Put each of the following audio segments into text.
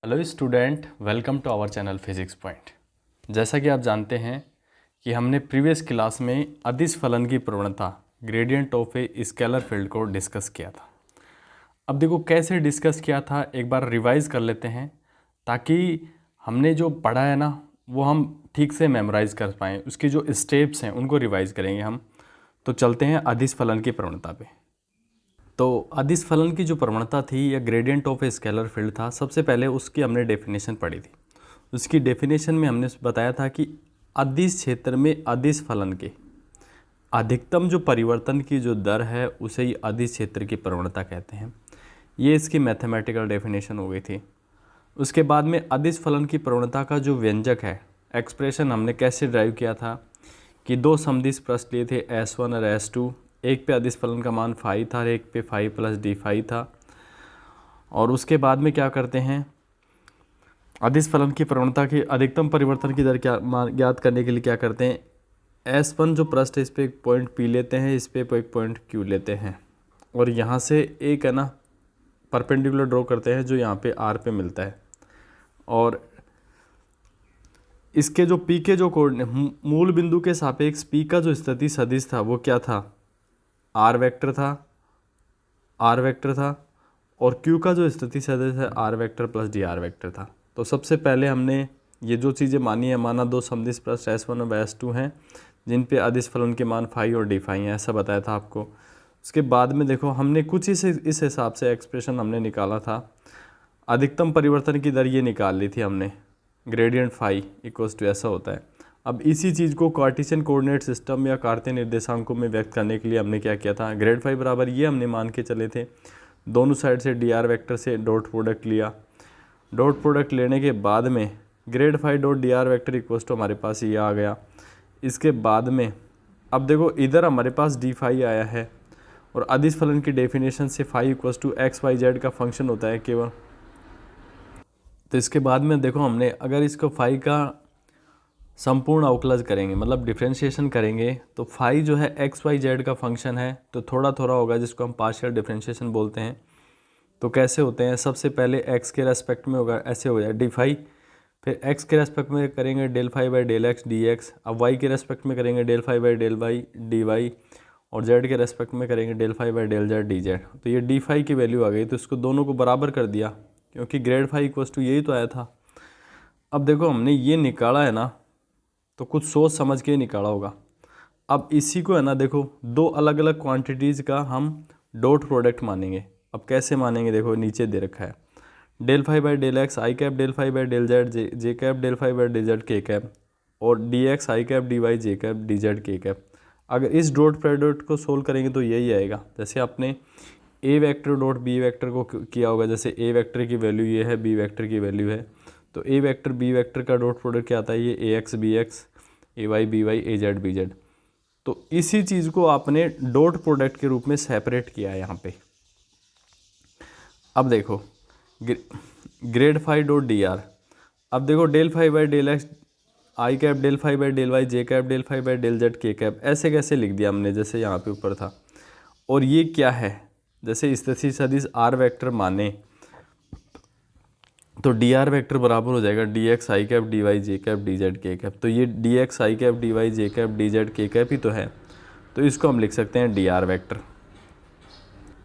Hello student, welcome to our channel physics point. जैसा कि आप जानते हैं कि हमने प्रीवियस क्लास में अदिश फलन की प्रवणता gradient of a scalar field को डिस्कस किया था। अब देखो कैसे डिस्कस किया था, एक बार रिवाइज कर लेते हैं ताकि हमने जो पढ़ा है ना वो हम ठीक से मेमोराइज कर पाएँ। उसकी जो स्टेप्स हैं उनको रिवाइज करेंगे हम। तो चलते हैं अदिश फलन की प्रवणता पे। तो अदिश फलन की जो प्रवणता थी या gradient of a scalar field था, सबसे पहले उसकी हमने डेफिनेशन पढ़ी थी। उसकी डेफिनेशन में हमने बताया था कि अदिश क्षेत्र में अदिश फलन के अधिकतम जो परिवर्तन की जो दर है उसे ही अदिश क्षेत्र की प्रवणता कहते हैं। ये इसकी मैथमेटिकल डेफिनेशन हो गई थी। उसके बाद में अदिश फलन की प्रवणता का जो व्यंजक है, एक्सप्रेशन हमने कैसे ड्राइव किया था कि दो समदिश पृष्ठ लिए थे S1 और S2। एक पे अदिश फलन का मान फाई था और एक पे फाई प्लस डी फाई था। और उसके बाद में क्या करते हैं, अदिश फलन की प्रवणता की अधिकतम परिवर्तन की दर क्या मान ज्ञात करने के लिए क्या करते हैं, S1 जो पृष्ठ है इस पे एक पॉइंट P लेते हैं, इस पे एक पॉइंट Q लेते हैं और यहाँ से एक है ना परपेंडिकुलर ड्रॉ करते हैं जो यहाँ पे R पे मिलता है। और इसके जो P के जो कोऑर्डिनेट मूल बिंदु के सापेक्ष P का जो स्थिति सदिश था वो क्या था, आर वेक्टर था और Q का जो स्थिति सदिश है R vector plus D R vector था। तो सबसे पहले हमने ये जो चीज़ें मानी है, माना दो समदिश पृष्ठ S1 और S2 हैं जिन पे अदिश फलन के मान फाई और डी फाई हैं, ऐसा बताया था आपको। उसके बाद में देखो हमने कुछ इस हिसाब से एक्सप्रेशन हमने निकाला था। अधिकतम परिवर्तन की दर ये निकाल ली थी हमने, ग्रेडियंट फाई इक्वल्स टू ऐसा होता है। अब इसी चीज़ को कार्टेशियन कोऑर्डिनेट सिस्टम या कार्तीय निर्देशांकों में व्यक्त करने के लिए हमने क्या किया था, ग्रेड फाई बराबर ये हमने मान के चले थे। दोनों साइड से डी आर वैक्टर से डॉट प्रोडक्ट लिया। डॉट प्रोडक्ट लेने के बाद में grad phi dot D R vector equals to हमारे पास ये आ गया। इसके बाद में अब देखो इधर हमारे पास डी फाई आया है और अदिश फलन की डेफिनेशन से phi equals to X Y Z का फंक्शन होता है केवल। तो इसके बाद में देखो हमने अगर इसको फाई का संपूर्ण अवकलज करेंगे, मतलब डिफ्रेंशिएशन करेंगे, तो फाई जो है एक्स वाई जेड का फंक्शन है तो थोड़ा थोड़ा होगा जिसको हम पार्शियल डिफ्रेंशिएशन बोलते हैं। तो कैसे होते हैं, सबसे पहले एक्स के रेस्पेक्ट में होगा, ऐसे हो जाए डी फाई, फिर एक्स के रेस्पेक्ट में करेंगे del phi by del X D X, अब वाई के रेस्पेक्ट में करेंगे del phi by del Y D Y और जेड के रेस्पेक्ट में करेंगे del phi by del Z D Z. तो ये डी फाई की वैल्यू आ गई, तो इसको दोनों को बराबर कर दिया क्योंकि ग्रेड फाई इक्वल्स टू यही तो आया था। अब देखो हमने ये निकाला है ना, तो कुछ सोच समझ के निकाला होगा। अब इसी को है ना देखो दो अलग अलग क्वांटिटीज़ का हम डॉट प्रोडक्ट मानेंगे। अब कैसे मानेंगे, देखो नीचे दे रखा है del phi by del X I cap del phi by del Z J cap del phi by del Z K cap और D X I cap D Y J cap D Z K cap. अगर इस dot product को solve करेंगे तो यही आएगा। जैसे आपने ए वेक्टर डॉट बी वेक्टर को किया होगा, जैसे ए वेक्टर की वैल्यू ये है, बी वेक्टर की वैल्यू है, तो ए वेक्टर बी वेक्टर का डॉट प्रोडक्ट क्या आता है, ये ए X B X, A Y B Y, A Z B Z. तो इसी चीज़ को आपने डॉट प्रोडक्ट के रूप में सेपरेट किया है यहाँ पे। अब देखो grad phi dot D R, अब देखो del phi by del X I cap del phi by del Y J cap del phi by del Z K cap, ऐसे कैसे लिख दिया हमने जैसे यहाँ पे ऊपर था। और ये क्या है, जैसे स्थिति सदिश आर वेक्टर माने तो डी आर वैक्टर बराबर हो जाएगा D X I cap D Y J cap D Z K cap. तो ये D X I cap D Y J cap D Z K cap ही तो है, तो इसको हम लिख सकते हैं डी आर वैक्टर।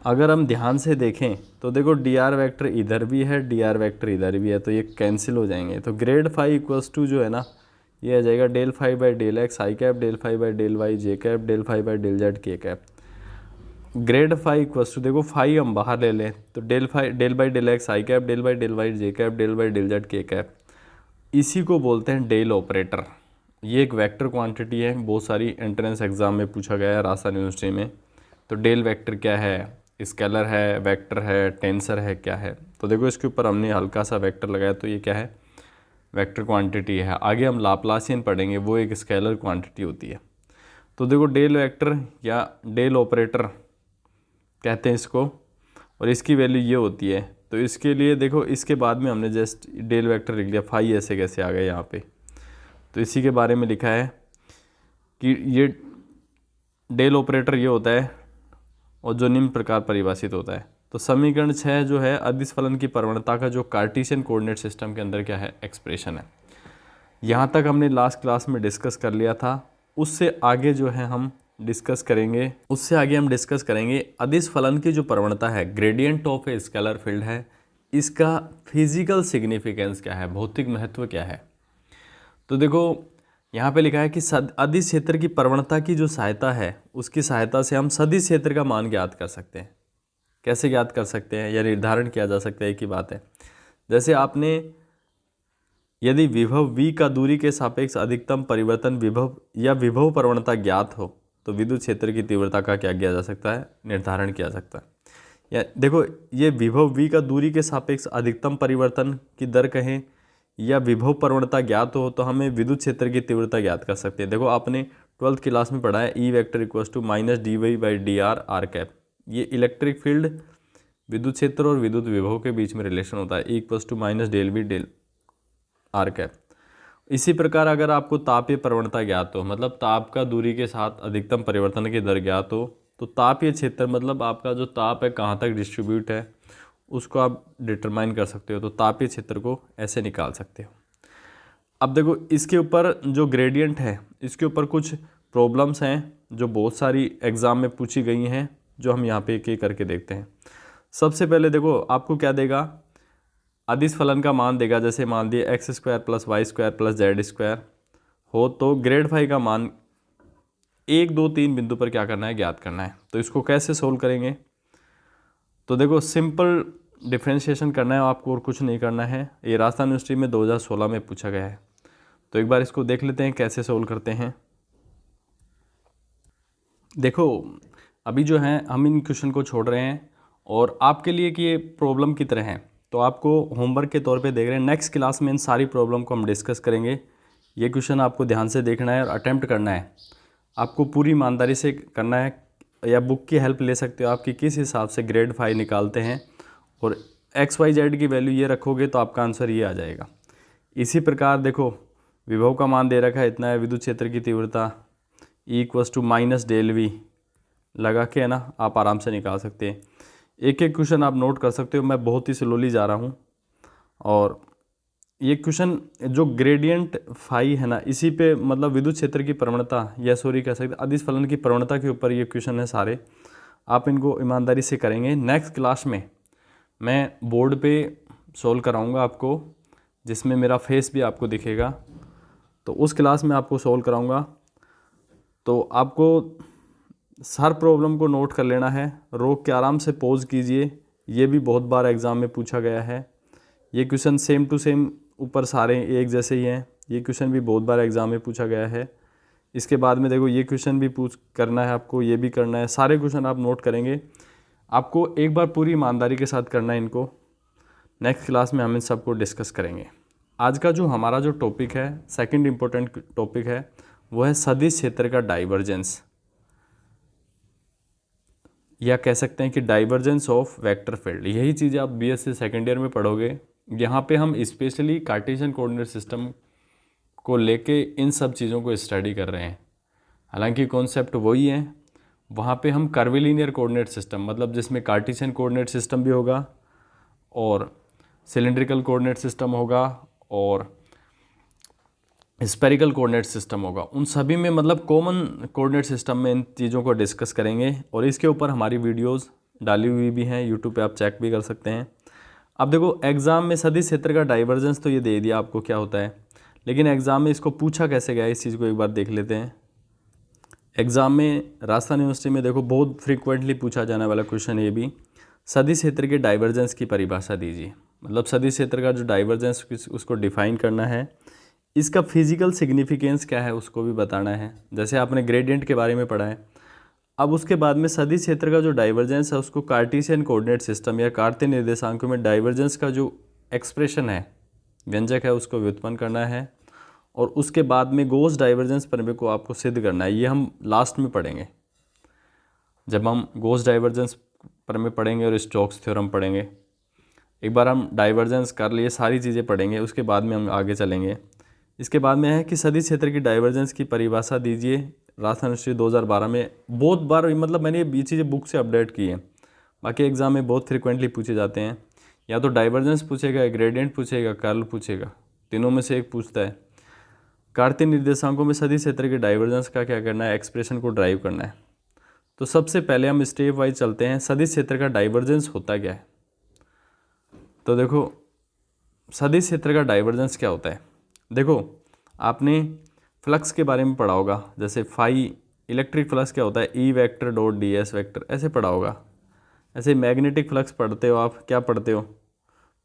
अगर हम ध्यान से देखें तो देखो डी आर वैक्टर इधर भी है, डी आर वैक्टर इधर भी है, तो ये कैंसिल हो जाएंगे। तो ग्रेड फाई इक्वल्स टू जो है ना ये आ जाएगा del phi by del X I cap del phi by del Y J cap del phi by del Z K cap. Grad phi equals to देखो फाई हम बाहर ले लें तो del phi del by del X I cap del by del Y J cap del by del Z K cap. इसी को बोलते हैं डेल ऑपरेटर। ये एक वेक्टर क्वांटिटी है, बहुत सारी एंट्रेंस एग्जाम में पूछा गया है राजस्थान यूनिवर्सिटी में। तो डेल वेक्टर क्या है, स्केलर है, वेक्टर है, टेंसर है, क्या है। तो देखो इसके ऊपर हमने हल्का सा वेक्टर लगाया तो ये क्या है, वेक्टर क्वांटिटी है। आगे हम लाप्लासियन पढ़ेंगे, वो एक स्केलर क्वांटिटी होती है। तो देखो डेल वेक्टर या डेल ऑपरेटर कहते हैं इसको, और इसकी वैल्यू ये होती है। तो इसके लिए देखो इसके बाद में हमने जस्ट डेल वेक्टर लिख लिया, फाई ऐसे कैसे आ गया यहाँ पे। तो इसी के बारे में लिखा है कि ये डेल ऑपरेटर ये होता है और जो निम्न प्रकार परिभाषित होता है। तो समीकरण 6 जो है अदिश फलन की प्रवणता का जो कार्टेशियन कोऑर्डिनेट सिस्टम के अंदर क्या है, एक्सप्रेशन है। यहाँ तक हमने लास्ट क्लास में डिस्कस कर लिया था। उससे आगे जो है हम डिस्कस करेंगे अदिश फलन की जो प्रवणता है, gradient of a scalar field है, इसका फिजिकल सिग्निफिकेंस क्या है, भौतिक महत्व क्या है। तो देखो यहाँ पे लिखा है कि अदिश क्षेत्र की प्रवणता की जो सहायता है, उसकी सहायता से हम सदिश क्षेत्र का मान ज्ञात कर सकते हैं। कैसे ज्ञात कर सकते हैं या निर्धारण किया जा सकता है, एक ही बात है। जैसे आपने यदि विभव v का दूरी के सापेक्ष अधिकतम परिवर्तन विभव या विभव प्रवणता ज्ञात हो तो विद्युत क्षेत्र की तीव्रता का क्या किया जा सकता है, निर्धारण किया जा सकता है। या देखो, ये विभव v का दूरी के सापेक्ष अधिकतम परिवर्तन की दर कहें या विभव प्रवणता ज्ञात हो तो हमें विद्युत क्षेत्र की तीव्रता ज्ञात कर सकते हैं। देखो आपने 12th क्लास में पढ़ा है E vector equals to minus dy/dr r cap. ये इलेक्ट्रिक फील्ड, विद्युत क्षेत्र और विद्युत विभव के बीच में रिलेशन होता है, E equals to minus del r cap. इसी प्रकार अगर आपको तापीय प्रवणता ज्ञात हो, मतलब ताप का दूरी के साथ अधिकतम परिवर्तन की दर ज्ञात हो, तो तापीय क्षेत्र मतलब आपका जो ताप है कहाँ तक डिस्ट्रीब्यूट है उसको आप डिटरमाइन कर सकते हो। तो तापीय क्षेत्र को ऐसे निकाल सकते हो। अब देखो इसके ऊपर जो ग्रेडियंट है, इसके ऊपर कुछ प्रॉब्लम्स हैं जो बहुत सारी एग्ज़ाम में पूछी गई हैं, जो हम यहाँ पे एक एक करके देखते हैं। सबसे पहले देखो आपको क्या देगा, अदिश फलन का मान देगा। जैसे मान दिए x² + y² + z² हो तो ग्रेड फाई का मान 1 2 3 बिंदु पर क्या करना है, ज्ञात करना है। तो इसको कैसे सोल्व करेंगे, तो देखो सिंपल डिफ्रेंशिएशन करना है आपको और कुछ नहीं करना है। ये राजस्थान यूनिवर्सिटी में 2016 में पूछा गया है। तो एक बार इसको देख लेते हैं कैसे सोल्व करते हैं। देखो अभी जो है हम इन क्वेश्चन को छोड़ रहे हैं और आपके लिए कि ये प्रॉब्लम की तरह है, तो आपको होमवर्क के तौर पे देख रहे हैं। नेक्स्ट क्लास में इन सारी प्रॉब्लम को हम डिस्कस करेंगे। ये क्वेश्चन आपको ध्यान से देखना है और अटेम्प्ट करना है। आपको पूरी ईमानदारी से करना है, या बुक की हेल्प ले सकते हो आपकी किस हिसाब से ग्रेड फाई निकालते हैं, और XYZ की वैल्यू ये रखोगे तो आपका आंसर ये आ जाएगा। इसी प्रकार देखो विभव का मान दे रखा है इतना है, विद्युत क्षेत्र की तीव्रता E equals to minus del V लगा के है ना, आप आराम से निकाल सकते हैं। एक एक क्वेश्चन आप नोट कर सकते हो, मैं बहुत ही स्लोली जा रहा हूँ। और ये क्वेश्चन जो ग्रेडियंट फाई है ना, इसी पे मतलब विद्युत क्षेत्र की प्रवणता या सॉरी कह सकते अदिश फलन की प्रवणता के ऊपर ये क्वेश्चन है सारे। आप इनको ईमानदारी से करेंगे। नेक्स्ट क्लास में मैं बोर्ड पे सोल्व कराऊंगा आपको, जिसमें मेरा फेस भी आपको दिखेगा। तो उस क्लास में आपको सोल्व कराऊंगा। तो आपको हर प्रॉब्लम को नोट कर लेना है, रोक के आराम से पॉज कीजिए। ये भी बहुत बार एग्ज़ाम में पूछा गया है। ये क्वेश्चन सेम टू सेम ऊपर सारे एक जैसे ही हैं। ये क्वेश्चन भी बहुत बार एग्ज़ाम में पूछा गया है। इसके बाद में देखो ये क्वेश्चन भी करना है आपको, ये भी करना है। सारे क्वेश्चन आप नोट करेंगे। आपको एक बार पूरी ईमानदारी के साथ करना है इनको। नेक्स्ट क्लास में हम इन सबको डिस्कस करेंगे। आज का जो हमारा जो टॉपिक है, सेकंड इम्पोर्टेंट टॉपिक है, वो है सदिश क्षेत्र का डाइवर्जेंस, या कह सकते हैं कि डाइवर्जेंस ऑफ वेक्टर फील्ड। यही चीज़ आप BSc सेकेंड ईयर में पढ़ोगे। यहाँ पे हम स्पेशली कार्टेशियन कोऑर्डिनेट सिस्टम को लेके इन सब चीज़ों को स्टडी कर रहे हैं। हालांकि कॉन्सेप्ट वही है। वहाँ पे हम कर्विलिनियर कोऑर्डिनेट सिस्टम, मतलब जिसमें कार्टेशियन कोऑर्डिनेट सिस्टम भी होगा और सिलेंड्रिकल कोऑर्डिनेट सिस्टम होगा और स्पेरिकल कोऑर्डिनेट सिस्टम होगा, उन सभी में मतलब कॉमन कोऑर्डिनेट सिस्टम में इन चीज़ों को डिस्कस करेंगे। और इसके ऊपर हमारी वीडियोस डाली हुई भी हैं यूट्यूब पे, आप चेक भी कर सकते हैं। अब देखो एग्ज़ाम में सदिश क्षेत्र का डाइवर्जेंस तो ये दे दिया आपको क्या होता है, लेकिन एग्ज़ाम में इसको पूछा कैसे गया इस चीज़ को एक बार देख लेते हैं। एग्ज़ाम में राजस्थान यूनिवर्सिटी में देखो बहुत फ्रीक्वेंटली पूछा जाने वाला क्वेश्चन ये भी, सदिश क्षेत्र के डाइवर्जेंस की परिभाषा दीजिए। मतलब सदिश क्षेत्र का जो डाइवर्जेंस उसको डिफाइन करना है, इसका फिजिकल सिग्निफिकेंस क्या है उसको भी बताना है। जैसे आपने ग्रेडियंट के बारे में पढ़ा है। अब उसके बाद में सदिश क्षेत्र का जो डाइवर्जेंस है उसको कार्टेशियन कोऑर्डिनेट सिस्टम या कार्तीय निर्देशांकों में डाइवर्जेंस का जो एक्सप्रेशन है, व्यंजक है, उसको व्युत्पन्न करना है। और उसके बाद में गॉस डाइवर्जेंस प्रमेय को आपको सिद्ध करना है। ये हम लास्ट में पढ़ेंगे, जब हम गॉस डाइवर्जेंस प्रमेय पढ़ेंगे और स्टोक्स थ्योरम पढ़ेंगे। एक बार हम डाइवर्जेंस कर लिए, सारी चीज़ें पढ़ेंगे, उसके बाद में हम आगे चलेंगे। इसके बाद में है कि सदिश क्षेत्र की डाइवर्जेंस की परिभाषा दीजिए। राजस्थान यूनिवर्सिटी 2012 में बहुत बार, मतलब मैंने ये चीज़ें बुक से अपडेट की है, बाकी एग्ज़ाम में बहुत फ्रिक्वेंटली पूछे जाते हैं, या तो डाइवर्जेंस पूछेगा, ग्रेडियंट पूछेगा, कर्ल पूछेगा, तीनों में से एक पूछता है। कार्तीय निर्देशांकों में सदिश क्षेत्र के डाइवर्जेंस का क्या करना है, एक्सप्रेशन को ड्राइव करना है। तो सबसे पहले हम स्टेप वाइज चलते हैं, सदिश क्षेत्र का डाइवर्जेंस होता क्या है। तो देखो सदिश क्षेत्र का डाइवर्जेंस क्या होता है। देखो आपने फ्लक्स के बारे में पढ़ा होगा, जैसे फाई इलेक्ट्रिक फ्लक्स क्या होता है, E vector dot D S vector, ऐसे पढ़ा होगा। ऐसे मैग्नेटिक फ्लक्स पढ़ते हो आप, क्या पढ़ते हो,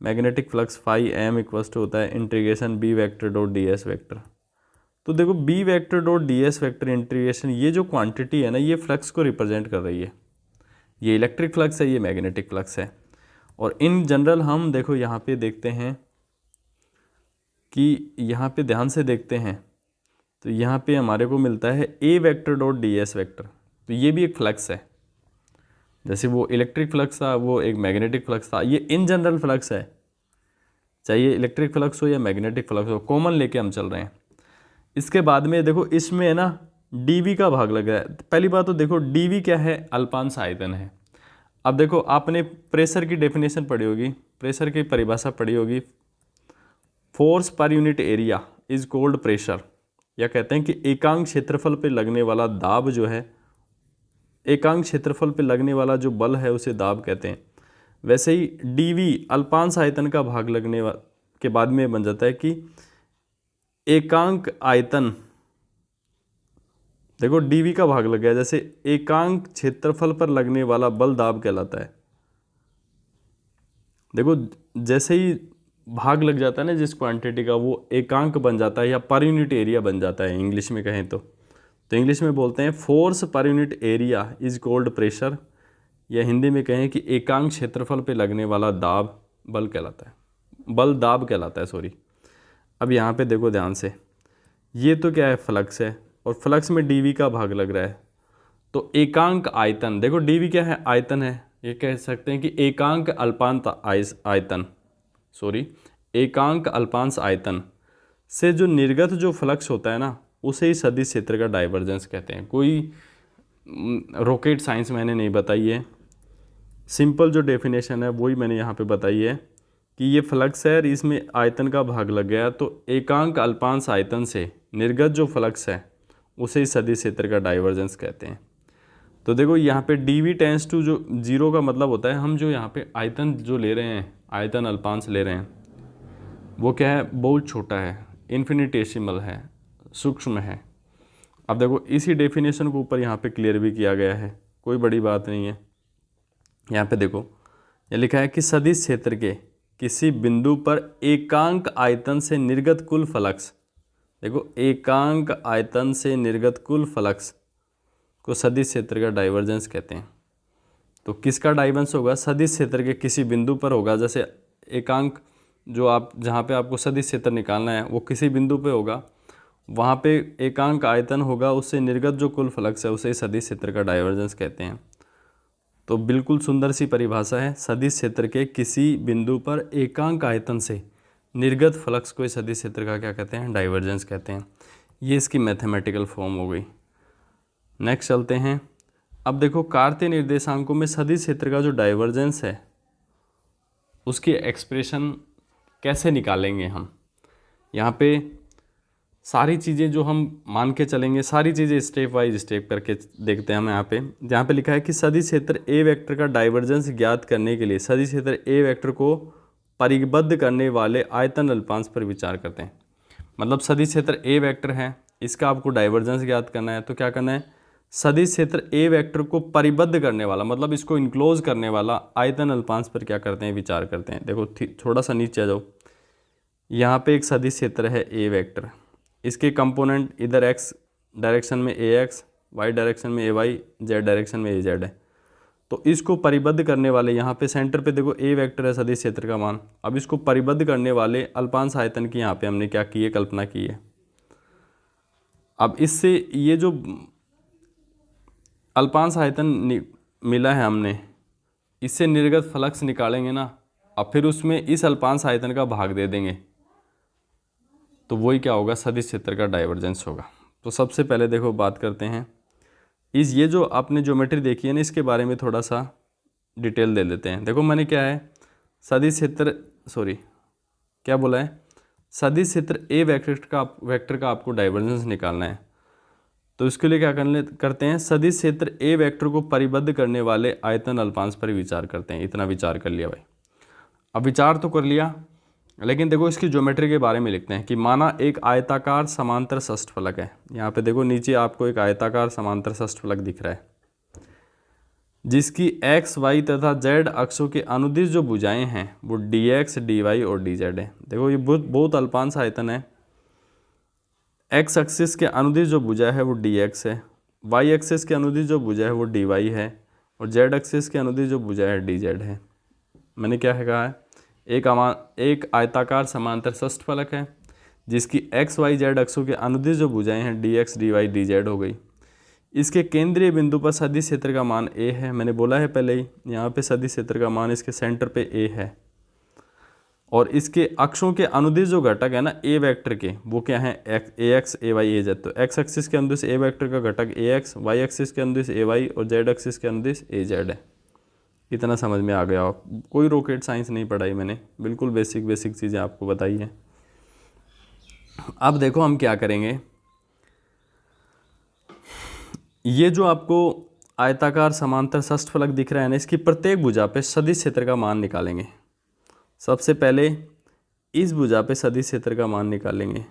magnetic flux phi M equals to होता है integration B vector dot D S vector. तो देखो B vector dot D S vector integration, ये जो क्वांटिटी है ना, ये फ्लक्स को रिप्रेजेंट कर रही है। ये इलेक्ट्रिक फ्लक्स है, ये मैग्नेटिक फ्लक्स है। और इन जनरल हम देखो यहाँ पे देखते हैं कि यहाँ पे ध्यान से देखते हैं तो यहाँ पे हमारे को मिलता है A vector dot D S vector. तो ये भी एक फ्लक्स है, जैसे वो इलेक्ट्रिक फ्लक्स था, वो एक मैग्नेटिक फ्लक्स था, ये इन जनरल फ्लक्स है। चाहिए इलेक्ट्रिक फ्लक्स हो या मैग्नेटिक फ्लक्स हो, कॉमन लेके हम चल रहे हैं। इसके बाद में देखो इसमें है ना dv का भाग लग रहा है। पहली बात तो देखो dv क्या है, अल्पांश आयतन है। अब देखो आपने प्रेशर की डेफिनेशन पढ़ी होगी, प्रेशर की परिभाषा पढ़ी होगी, force per unit area is called pressure, या कहते हैं कि एकांक क्षेत्रफल पे लगने वाला दाब जो है, एकांक क्षेत्रफल पे लगने वाला जो बल है उसे दाब कहते हैं। वैसे ही dv अल्पांश आयतन का भाग लगने के बाद में बन जाता है कि एकांक आयतन, देखो dv का भाग लग गया, जैसे एकांक क्षेत्रफल पर लगने वाला बल दाब कहलाता है। देखो जैसे ही भाग लग जाता है ना जिस क्वांटिटी का, वो एकांक बन जाता है या पर यूनिट एरिया बन जाता है इंग्लिश में कहें तो इंग्लिश में बोलते हैं force per unit area is called pressure, या हिंदी में कहें कि एकांक क्षेत्रफल पे लगने वाला दाब बल कहलाता है, बल दाब कहलाता है, सॉरी। अब यहाँ पे देखो ध्यान से, ये तो क्या है, फ्लक्स है, और फ्लक्स में dv का भाग लग रहा है। तो एकांक आयतन, देखो dv क्या है, आयतन है, ये कह सकते हैं कि एकांक अल्पांश आयतन, सॉरी एकांक अल्पांश आयतन से जो निर्गत जो फ्लक्स होता है ना, उसे ही सदिश क्षेत्र का डाइवर्जेंस कहते हैं। कोई रॉकेट साइंस मैंने नहीं बताई है, सिंपल जो डेफिनेशन है वही मैंने यहाँ पे बताई है कि ये फ्लक्स है, इसमें आयतन का भाग लग गया, तो एकांक अल्पांश आयतन से निर्गत जो फ्लक्स है उसे ही सदिश क्षेत्र का डाइवर्जेंस कहते हैं। तो देखो यहाँ पे dv टेंस टू जो जीरो का मतलब होता है, हम जो यहाँ पे आयतन जो ले रहे हैं, आयतन अल्पांश ले रहे हैं, वो क्या है, बहुत छोटा है, इन्फिनिटेसिमल है, सूक्ष्म है। अब देखो इसी डेफिनेशन को ऊपर यहाँ पे क्लियर भी किया गया है, कोई बड़ी बात नहीं है। यहाँ पे देखो ये लिखा है कि सदिश क्षेत्र के किसी बिंदु पर एकांक आयतन से निर्गत कुल फ्लक्स, देखो एकांक आयतन से निर्गत कुल फ्लक्स को सदिश क्षेत्र का डाइवर्जेंस कहते हैं। तो किसका डाइवर्जेंस होगा, सदिश क्षेत्र के किसी बिंदु पर होगा। जैसे एकांक जो आप जहाँ पे आपको सदिश क्षेत्र निकालना है वो किसी बिंदु पे होगा, वहाँ पे एकांक आयतन होगा, उससे निर्गत जो कुल फ्लक्स है उसे सदिश क्षेत्र का डाइवर्जेंस कहते हैं। तो बिल्कुल सुंदर सी परिभाषा है, सदिश क्षेत्र के किसी बिंदु पर एकांक आयतन से निर्गत फ्लक्स को सदिश क्षेत्र का क्या कहते हैं, डाइवर्जेंस कहते हैं। ये इसकी मैथमेटिकल फॉर्म हो गई। नेक्स्ट चलते हैं। अब देखो कार्तीय निर्देशांकों में सदिश क्षेत्र का जो डाइवर्जेंस है उसकी एक्सप्रेशन कैसे निकालेंगे हम। यहाँ पे सारी चीज़ें जो हम मान के चलेंगे, सारी चीज़ें स्टेप वाइज स्टेप करके देखते हैं हम। यहाँ पे लिखा है कि सदिश क्षेत्र ए वेक्टर का डाइवर्जेंस ज्ञात करने के लिए सदिश क्षेत्र ए वेक्टर को परिबद्ध करने वाले आयतन अल्पांश पर विचार करते हैं। मतलब सदिश क्षेत्र ए वेक्टर है, इसका आपको डाइवर्जेंस ज्ञात करना है, तो क्या करना है, सदिश क्षेत्र ए वेक्टर को परिबद्ध करने वाला, मतलब इसको इनक्लोज करने वाला आयतन अल्पांश पर क्या करते हैं, विचार करते हैं। देखो थोड़ा सा नीचे आ जाओ, यहाँ पे एक सदिश क्षेत्र है ए वेक्टर, इसके कंपोनेंट इधर एक्स डायरेक्शन में ए एक्स, वाई डायरेक्शन में ए वाई, जेड डायरेक्शन में ए जेड है। तो इसको परिबद्ध करने वाले, यहाँ पे सेंटर पे देखो ए वेक्टर है सदिश क्षेत्र का मान। अब इसको परिबद्ध करने वाले अल्पांश आयतन की यहाँ पे हमने क्या की है, कल्पना की है। अब इससे ये जो अल्पांश आयतन मिला है हमने, इससे निर्गत फ्लक्स निकालेंगे ना, अब फिर उसमें इस अल्पांश आयतन का भाग दे देंगे, तो वही क्या होगा, सदिश क्षेत्र का डाइवर्जेंस होगा। तो सबसे पहले देखो बात करते हैं ये जो आपने ज्योमेट्री देखी है ना, इसके बारे में थोड़ा सा डिटेल दे देते हैं। देखो मैंने क्या है, सदिश क्षेत्र, सॉरी क्या बोला है, सदिश क्षेत्र ए वेक्टर का आपको डाइवर्जेंस निकालना है। तो इसके लिए क्या करते हैं, सदिश क्षेत्र ए वेक्टर को परिबद्ध करने वाले आयतन अल्पांश पर विचार करते हैं। इतना विचार कर लिया भाई। अब विचार तो कर लिया, लेकिन देखो इसकी ज्योमेट्री के बारे में लिखते हैं कि माना एक आयताकार समांतर षष्ठफलक है। यहाँ पे देखो नीचे आपको एक आयताकार समांतर षष्ठफलक दिख रहा है, जिसकी x, y तथा z अक्षों के अनुदिश जो भुजाएं हैं वो dx, dy और dz है। देखो ये बहुत अल्पांश आयतन है। x एक्सिस के अनुदिश जो भुजा है वो dx है, y एक्सिस के अनुदिश जो भुजा है वो dy है, और z एक्सिस के अनुदिश जो भुजा है dz है। मैंने क्या है कहा है, एक आयताकार समांतर षष्ठफलक है जिसकी x, y, z अक्षों के अनुदिश जो भुजाएं हैं dx, dy, dz हो गई। इसके केंद्रीय बिंदु पर सदिश क्षेत्र का मान a है। मैंने बोला है पहले ही, यहाँ पे सदिश क्षेत्र का मान इसके सेंटर पे a है, और इसके अक्षों के अनुदिश जो घटक है ना a वेक्टर के, वो क्या है, ax, ay, az। तो x एक्सिस के अनुदिश a वेक्टर का घटक ax, y एक्सिस के अनुदिश ay और z एक्सिस के अनुदिश az है। इतना समझ में आ गया। कोई रॉकेट साइंस नहीं पढ़ाई मैंने, बिल्कुल बेसिक चीज़ें आपको बताई हैं। अब देखो हम क्या करेंगे, ये जो आपको आयताकार समांतर षष्ठफलक दिख रहा है ना, इसकी प्रत्येक भुजा पे सदिश क्षेत्र का मान निकालेंगे। सबसे पहले इस भुजा पे सदिश क्षेत्र का मान निकालेंगे।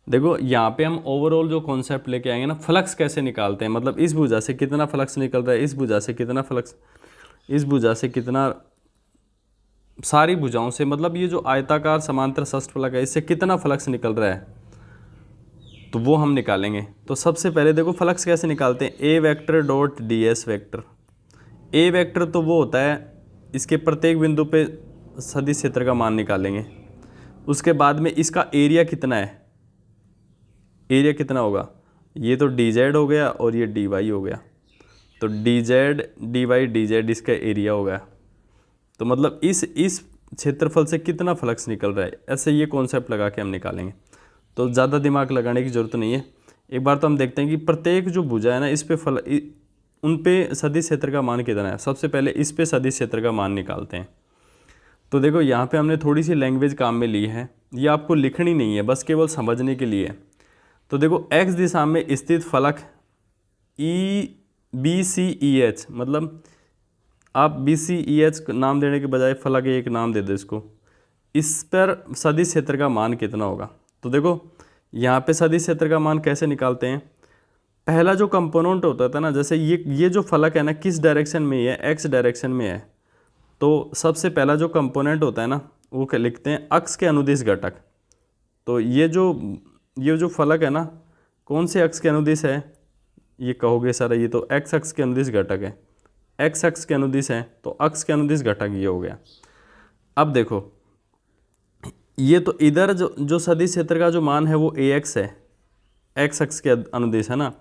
देखो यहाँ पे हम ओवरऑल जो कॉन्सेप्ट लेके आएंगे ना, फ्लक्स कैसे निकालते हैं, मतलब इस भुजा से कितना फ्लक्स निकल रहा है, इस भुजा से कितना फ्लक्स, इस भुजा से कितना, सारी भुजाओं से, मतलब ये जो आयताकार समांतर षष्ठफलक है इससे कितना फ्लक्स निकल रहा है, तो वो हम निकालेंगे। तो सबसे पहले देखो फ्लक्स कैसे निकालते हैं, A vector dot D S vector. A vector तो वो होता है, इसके प्रत्येक बिंदु पे सदिश क्षेत्र का मान निकालेंगे। उसके बाद में इसका एरिया कितना है, एरिया कितना होगा, ये तो डी जेड हो गया और ये डी वाई हो गया, तो D Z D Y D Z इसका एरिया हो गया। तो मतलब इस क्षेत्रफल से कितना फ्लक्स निकल रहा है, ऐसे ये कॉन्सेप्ट लगा के हम निकालेंगे। तो ज़्यादा दिमाग लगाने की ज़रूरत नहीं है। एक बार तो हम देखते हैं कि प्रत्येक जो भुजा है ना, इस पे उन पे सदिश क्षेत्र का मान कितना है। सबसे पहले इस पे सदिश क्षेत्र का मान निकालते हैं। तो देखो यहाँ पे हमने थोड़ी सी लैंग्वेज काम में ली है, ये आपको लिखनी नहीं है, बस केवल समझने के लिए। तो देखो x दिशा में स्थित फलक BCEH, मतलब आप BCEH नाम देने के बजाय फलक एक नाम दे दो इसको, इस पर सदिश क्षेत्र का मान कितना होगा। तो देखो यहाँ पे सदिश क्षेत्र का मान कैसे निकालते हैं, पहला जो कंपोनेंट होता था ना, जैसे ये जो फलक है ना किस डायरेक्शन में है, एक्स डायरेक्शन में है, तो सबसे पहला जो कंपोनेंट होता है ना वो क्या लिखते हैं, अक्ष के अनुदिश घटक। तो ये जो फलक है ना, कौन से अक्ष के अनुदिश है, ये कहोगे सर ये तो एक्स अक्ष के अनुदिश घटक है, एक्स अक्ष के अनुदिश है, तो अक्ष के अनुदिश घटक ये हो गया। अब देखो ये तो इधर जो सदिश क्षेत्र का जो मान है वो ax है, एक्स अक्ष के अनुदिश है ना।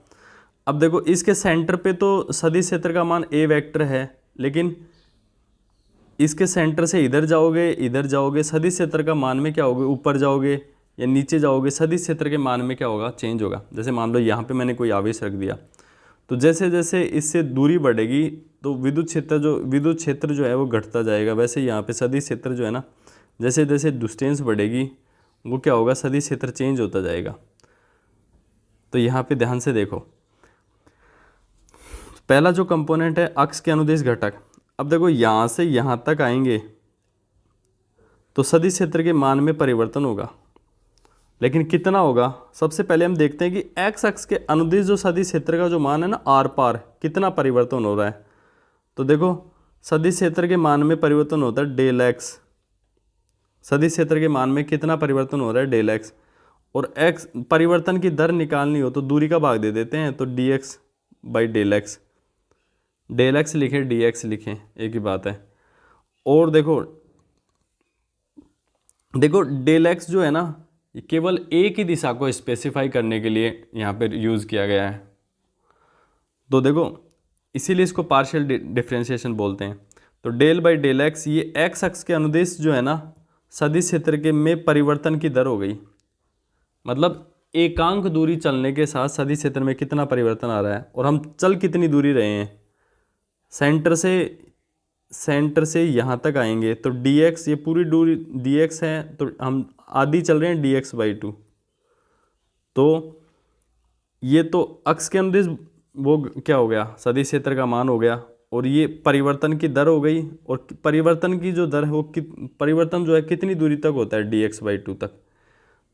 अब देखो इसके सेंटर पे तो सदिश क्षेत्र का मान a वेक्टर है, लेकिन इसके सेंटर से इधर जाओगे सदिश क्षेत्र का मान में क्या होगा, ऊपर जाओगे या नीचे जाओगे, सदिश क्षेत्र के मान में क्या होगा, चेंज होगा। जैसे मान लो यहाँ पे मैंने कोई आवेश रख दिया, तो जैसे जैसे इससे दूरी बढ़ेगी तो विद्युत क्षेत्र जो है वो घटता जाएगा। वैसे यहाँ पे सदिश क्षेत्र जो है ना, जैसे जैसे डिस्टेंस बढ़ेगी वो क्या होगा, सदिश क्षेत्र चेंज होता जाएगा। तो यहाँ पे ध्यान से देखो, पहला जो कंपोनेंट है अक्ष के अनुदिश घटक। अब देखो यहाँ से यहाँ तक आएंगे तो सदिश क्षेत्र के मान में परिवर्तन होगा, लेकिन कितना होगा, सबसे पहले हम देखते हैं कि एक्स अक्ष के अनुदिश जो सदिश क्षेत्र का जो मान है ना, आर पार कितना परिवर्तन हो रहा है। तो देखो सदिश क्षेत्र के मान में परिवर्तन होता है डेल एक्स, सदिश क्षेत्र के मान में कितना परिवर्तन हो रहा है, डेल एक्स। और एक्स परिवर्तन की दर निकालनी हो तो दूरी का भाग दे देते हैं, तो D X by del X, del X लिखें डी एक्स लिखें, एक ही बात है। और देखो डेल एक्स जो है ना, ये केवल एक ही दिशा को स्पेसिफाई करने के लिए यहाँ पर यूज़ किया गया है। तो देखो इसीलिए इसको पार्शियल डिफरेंशिएशन बोलते हैं। तो डेल बाई डेल एक्स, ये एक्स अक्ष के अनुदिश जो है ना सदिश क्षेत्र के में परिवर्तन की दर हो गई, मतलब एकांक दूरी चलने के साथ सदिश क्षेत्र में कितना परिवर्तन आ रहा है, और हम चल कितनी दूरी रहे हैं, सेंटर से सेंटर से यहाँ तक आएंगे तो dx, ये पूरी दूरी dx है तो हम आधी चल रहे हैं dx/2। तो ये तो अक्ष के अनुदिश वो क्या हो गया, सदिश क्षेत्र का मान हो गया, और ये परिवर्तन की दर हो गई, और परिवर्तन की जो दर है वो परिवर्तन जो है कितनी दूरी तक होता है, dx/2 तक।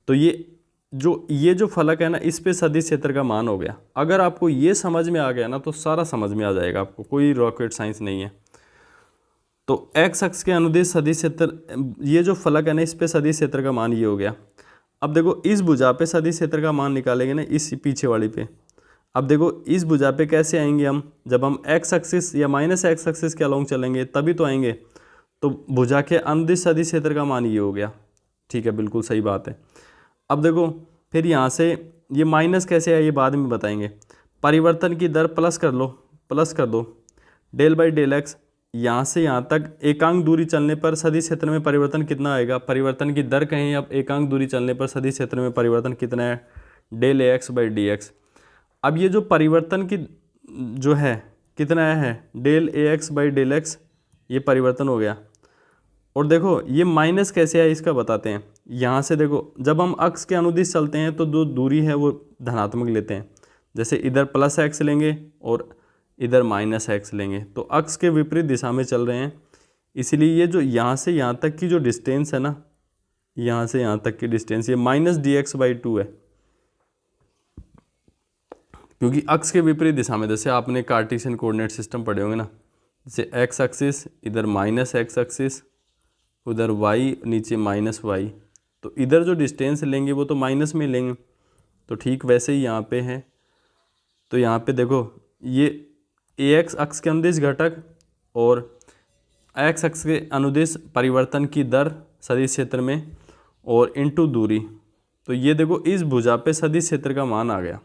तो ये जो फलक है ना, इस पे सदिश क्षेत्र का मान हो गया। अगर आपको ये समझ में आ गया ना तो सारा समझ में आ जाएगा, आपको कोई रॉकेट साइंस नहीं है। तो एक्स अक्ष के अनुदिश सदिश क्षेत्र, ये जो फलक है ना, इस पे सदिश क्षेत्र का मान ये हो गया। अब देखो इस भुजा पे सदिश क्षेत्र का मान निकालेंगे ना, इस पीछे वाली पे। अब देखो इस भुजा पे कैसे आएंगे हम, जब हम एक्स एक्सिस या माइनस एक्स एक्सिस के अलोंग चलेंगे तभी तो आएंगे। तो भुजा के अनुदिश सदिश क्षेत्र का मान ये हो गया। ठीक है, बिल्कुल सही बात है। अब देखो फिर यहाँ से ये माइनस कैसे है ये बाद में बताएंगे। परिवर्तन की दर प्लस कर दो डेल बाई डेल एक्स, यहाँ से यहाँ तक एकांक दूरी चलने पर सदिश क्षेत्र में परिवर्तन कितना आएगा, परिवर्तन की दर कहें अब एकांक दूरी चलने पर सदिश क्षेत्र में परिवर्तन कितना है, del A X by D X. अब ये जो परिवर्तन की जो है कितना है, del A X by del X, ये परिवर्तन हो गया। और देखो ये माइनस कैसे है इसका बताते हैं। यहाँ से देखो जब हम अक्ष के अनुदिश चलते हैं तो जो दूरी है वो धनात्मक लेते हैं, जैसे इधर प्लस एक्स लेंगे और इधर माइनस एक्स लेंगे, तो अक्ष के विपरीत दिशा में चल रहे हैं। इसीलिए ये जो यहाँ से यहाँ तक की जो डिस्टेंस है ना, यहाँ से यहाँ तक की डिस्टेंस ये माइनस dx/2 है, क्योंकि अक्ष के विपरीत दिशा में, जैसे आपने कार्टेशियन कोऑर्डिनेट सिस्टम पढ़े होंगे ना, जैसे एक्स एक्सिस इधर माइनस एक्स एक्सिस, उधर वाई नीचे माइनस वाई, तो इधर जो डिस्टेंस लेंगे वो तो माइनस में लेंगे। तो ठीक वैसे ही यहाँ पे है। तो यहाँ पे देखो ये ए एक्स अक्ष के अनुदिश घटक और एक्स अक्ष के अनुदिश परिवर्तन की दर सदिश क्षेत्र में और इनटू दूरी, तो ये देखो इस भुजा पे सदिश क्षेत्र का मान आ गया।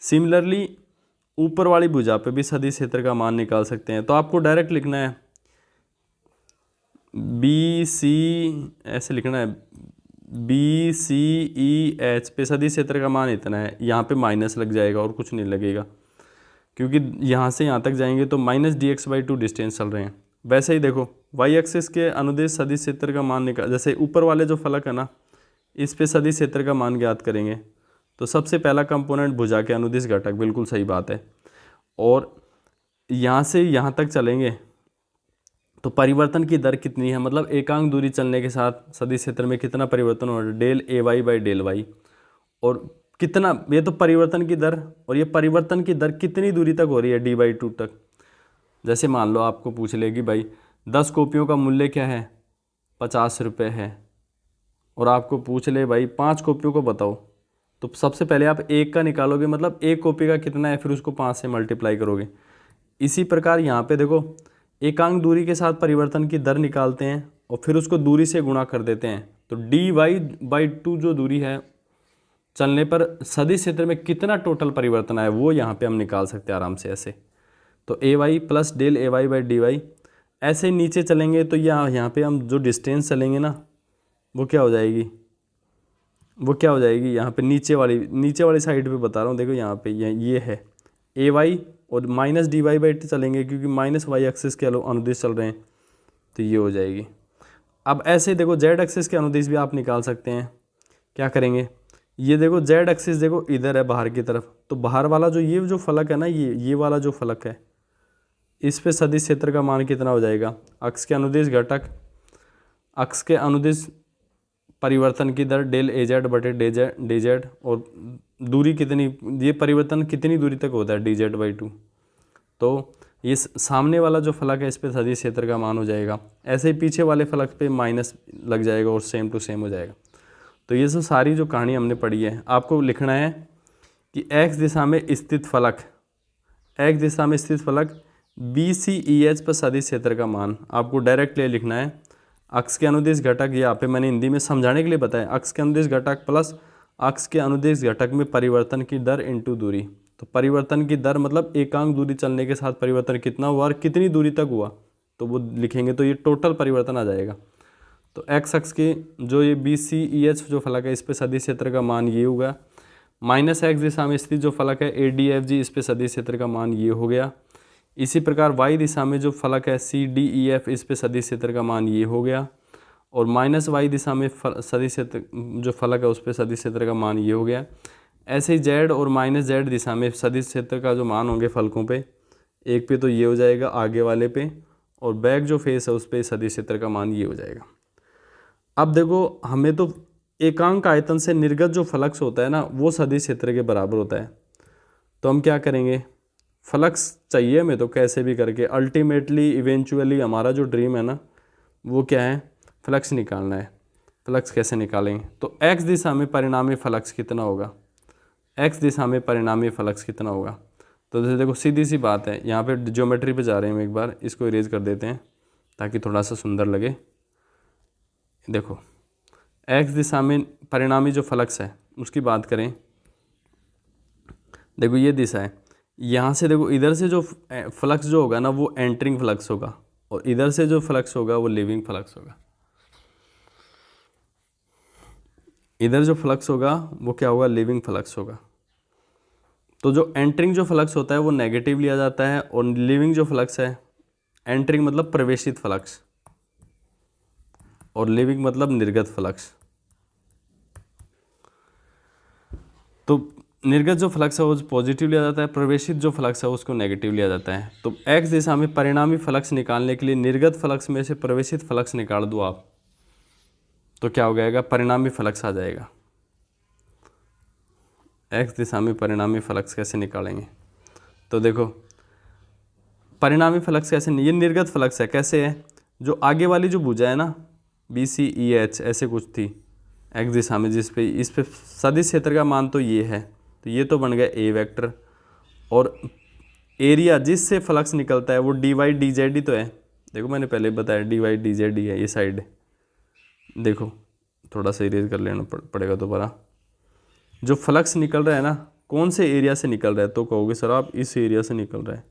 सिमिलरली ऊपर वाली भुजा पे भी सदिश क्षेत्र का मान निकाल सकते हैं। तो आपको डायरेक्ट लिखना है बी सी, ऐसे लिखना है बी सी ई एच पे सदिश क्षेत्र का मान इतना है, यहाँ पे माइनस लग जाएगा और कुछ नहीं लगेगा, क्योंकि यहाँ से यहाँ तक जाएंगे तो माइनस dx/2 डिस्टेंस चल रहे हैं। वैसे ही देखो वाई एक्सिस के अनुदिश सदिश क्षेत्र का मान निकाल, जैसे ऊपर वाले जो फलक है ना, इस पे सदिश क्षेत्र का मान ज्ञात करेंगे। तो सबसे पहला कंपोनेंट भुजा के अनुदिश घटक, बिल्कुल सही बात है। और यहाँ से यहाँ तक चलेंगे तो परिवर्तन की दर कितनी है, मतलब एकांक दूरी चलने के साथ सदिश क्षेत्र में कितना परिवर्तन हो रहा है, del A Y by del Y. और कितना, ये तो परिवर्तन की दर, और ये परिवर्तन की दर कितनी दूरी तक हो रही है, d/2 तक। जैसे मान लो आपको पूछ लेगी भाई 10 कॉपियों का मूल्य क्या है, 50 रुपये है, और आपको पूछ ले भाई 5 कॉपियों को बताओ, तो सबसे पहले आप एक का निकालोगे, मतलब एक कॉपी का कितना है, फिर उसको 5 से मल्टीप्लाई करोगे। इसी प्रकार यहाँ पे देखो एकांक दूरी के साथ परिवर्तन की दर निकालते हैं और फिर उसको दूरी से गुणा कर देते हैं। तो dy/2 जो दूरी है चलने पर सदिश क्षेत्र में कितना टोटल परिवर्तन आया वो यहाँ पे हम निकाल सकते हैं आराम से ऐसे। तो A Y plus del A Y by D Y, ऐसे नीचे चलेंगे तो यहाँ पे हम जो डिस्टेंस चलेंगे ना वो क्या हो जाएगी, यहाँ पे नीचे वाली साइड पे बता रहा हूँ। देखो यहाँ पे ये है ए वाई और माइनस dy/2 चलेंगे, क्योंकि माइनस वाई एक्सिस के अनुदिश चल रहे हैं, तो ये हो जाएगी। अब ऐसे देखो जेड एक्सिस के अनुदिश भी आप निकाल सकते हैं। क्या करेंगे, ये देखो जेड एक्सिस देखो इधर है बाहर की तरफ, तो बाहर वाला ये जो फलक है ना, ये वाला जो फलक है, इस पे सदिश क्षेत्र का मान कितना हो जाएगा, अक्ष के अनुदिश घटक, अक्ष के अनुदिश परिवर्तन की दर डेल ए जेड बटे डी जेड, और दूरी कितनी, ये परिवर्तन कितनी दूरी तक होता है, dz/2। तो ये सामने वाला जो फलक है इस पे सदिश क्षेत्र का मान हो जाएगा। ऐसे ही पीछे वाले फलक पे माइनस लग जाएगा और सेम टू सेम हो जाएगा। तो ये सब सारी जो कहानी हमने पढ़ी है, आपको लिखना है कि x दिशा में स्थित फलक BCEH पर सदिश क्षेत्र का मान आपको डायरेक्टली लिखना है। अक्ष के अनुदिश घटक, यहाँ पे मैंने हिंदी में समझाने के लिए बताया, अक्ष के अनुदिश घटक प्लस अक्ष के अनुदिश घटक में परिवर्तन की दर इनटू दूरी। तो परिवर्तन की दर मतलब एकांक दूरी चलने के साथ परिवर्तन कितना हुआ और कितनी दूरी तक हुआ, तो वो लिखेंगे तो ये टोटल परिवर्तन आ जाएगा। तो एक्स अक्ष के जो ये BCEH जो फलक है इस पे सदिश क्षेत्र का मान ये होगा। माइनस एक्स दिशा में स्थित जो फलक है ADFG, इस पे सदिश क्षेत्र का मान ये हो गया। इसी प्रकार वाई दिशा में जो फलक है सी डी ई एफ, इस पे सदिश क्षेत्र का मान ये हो गया, और माइनस वाई दिशा में सदिश क्षेत्र जो फलक है उस पे सदिश क्षेत्र का मान ये हो गया। ऐसे ही जेड और माइनस जेड दिशा में सदिश क्षेत्र का जो मान होंगे फलकों पे, एक पे तो ये हो जाएगा आगे वाले पे, और बैक जो फेस है उस पे सदिश क्षेत्र का मान ये हो जाएगा। अब देखो हमें तो एकांक आयतन से निर्गत जो फ्लक्स होता है ना वो सदिश क्षेत्र के बराबर होता है, तो हम क्या करेंगे, फ्लक्स चाहिए हमें तो कैसे भी करके, अल्टीमेटली इवेंचुअली हमारा जो ड्रीम है ना वो क्या है, फ्लक्स निकालना है। फ्लक्स कैसे निकालेंगे, तो एक्स दिशा में परिणामी फ्लक्स कितना होगा, एक्स दिशा में परिणामी फ्लक्स कितना होगा। तो जैसे देखो सीधी सी बात है, यहाँ पे ज्योमेट्री पे जा रहे हैं हम, एक बार इसको इरेज कर देते हैं ताकि थोड़ा सा सुंदर लगे। देखो एक्स दिशा में परिणामी जो फ्लक्स है उसकी बात करें, देखो ये दिशा है, यहाँ से देखो इधर से जो फ्लक्स जो होगा ना वो एंटरिंग फ्लक्स होगा, और इधर से जो फ्लक्स होगा वो लीविंग फ्लक्स होगा। इधर जो फ्लक्स होगा वो क्या होगा, लीविंग फ्लक्स होगा। तो जो एंटरिंग जो फ्लक्स होता है वो नेगेटिव लिया जाता है, और लीविंग जो फ्लक्स है, एंटरिंग मतलब प्रवेशित फ्लक्स और लीविंग मतलब निर्गत फ्लक्स। तो निर्गत जो फ्लक्स है वो पॉजिटिव लिया जाता है, प्रवेशित जो फ्लक्स है उसको नेगेटिव लिया जाता है। तो एक्स दिशा में परिणामी फ्लक्स निकालने के लिए निर्गत फ्लक्स में से प्रवेशित फ्लक्स निकाल दो आप, तो क्या हो जाएगा, परिणामी फ्लक्स आ जाएगा। एक्स दिशा में परिणामी फ्लक्स कैसे निकालेंगे, तो देखो परिणामी फ्लक्स कैसे, ये निर्गत फ्लक्स है, कैसे है, जो आगे वाली जो भुजा है ना बी सी ई एच ऐसे कुछ थी एक्स दिशा में, जिस पे इस पे सदिश क्षेत्र का मान तो ये है, तो ये तो बन गया ए वेक्टर, और एरिया जिससे फ्लक्स निकलता है वो डी वाई डी जेड ही तो है। देखो मैंने पहले बताया डी वाई डी जेड ही है ये साइड। देखो थोड़ा सा इरेज कर लेना पड़ेगा दोबारा। जो फ्लक्स निकल रहा है ना कौन से एरिया से निकल रहा है, तो कहोगे सर आप इस एरिया से निकल रहा है,